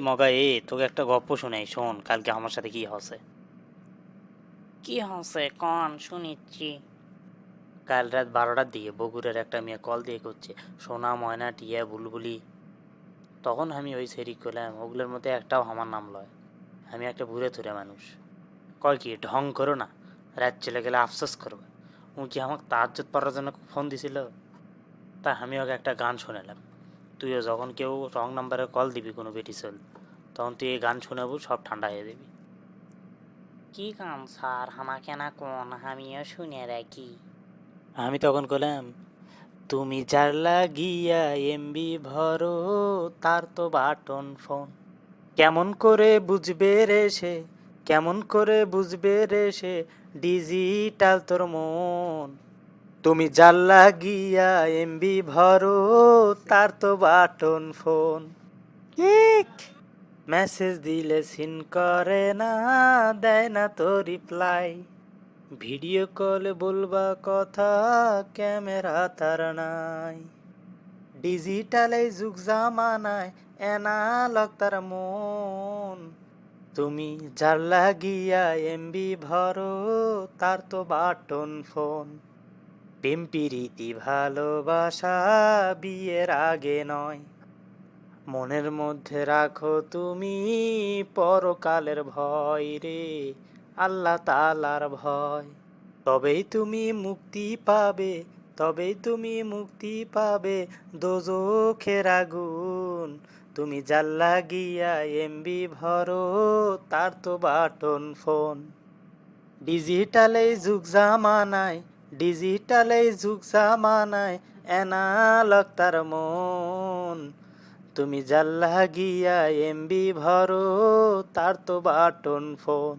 মগা তোকে একটা গপ্প শোনাই, শোন কালকে আমার সাথে কি হসে। কি হচ্ছে কন শুনিচ্ছি। কাল রাত 12টার দিকে বগুড়ার একটা মেয়ে কল দিয়ে করছে, সোনা ময়না টিয়া বুলবুলি। তখন আমি ওই সেরিক করলাম, ওগুলোর মধ্যে একটাও আমার নাম লয়। আমি একটা ঘুরে থুরে মানুষ। কয় কি ঢং করো না, রাত চলে গেলে আফসোস করবে। ও কি আমাকে তাহাজ্জুদ পড়ার জন্য ফোন দিছিল। তা আমি ওকে একটা গান শোনালাম। তুইও যখন কেউ রং নাম্বারে কল দিবি কোনো বেটি চল, তখন তুই এই গান শোনাবো, সব ঠান্ডা হয়ে দিবি। কি গান স্যার হামাকে না কোন আমিও শুনে রাখি। আমি তখন কলাম, তুমি যার লাগিয়া এমবি ভরো, তার তো বাটন ফোন। কেমন করে বুঝবে রে সে, কেমন করে বুঝবে রে সে, ডিজিটাল তোর মন। তুমি যার লাগিয়া এমবি ভরো, তার তো বাটন ফোন। ঠিক মেসেজ দিলে সিন করে না, দেয় না তো রিপ্লাই। ভিডিও কলে বলবা কথা, ক্যামেরা তার নাই। ডিজিটাল এই যুগ জামানায় অ্যানালগ তার মন। তুমি যার লাগিয়া এমবি ভরো, তার তো বাটন ফোন। প্রেম প্রীতি ভালোবাসা বিয়ের আগে নয়, মনের মধ্যে রাখো তুমি পরকালের ভয় রে, আল্লাহ তাআলার ভয়। তবেই তুমি মুক্তি পাবে, তবেই তুমি মুক্তি পাবে দোজখের আগুন। তুমি যার লাগিয়া এমবি ভরো, তার তো বাটন ফোন। ডিজিটাল এই যুগ জামানায়, ডিজিটাল এই যুগ জামানায় অ্যানালগ তার মন। তুমি যার লাগিয়া এমবি ভরো, তার তো বাটন ফোন।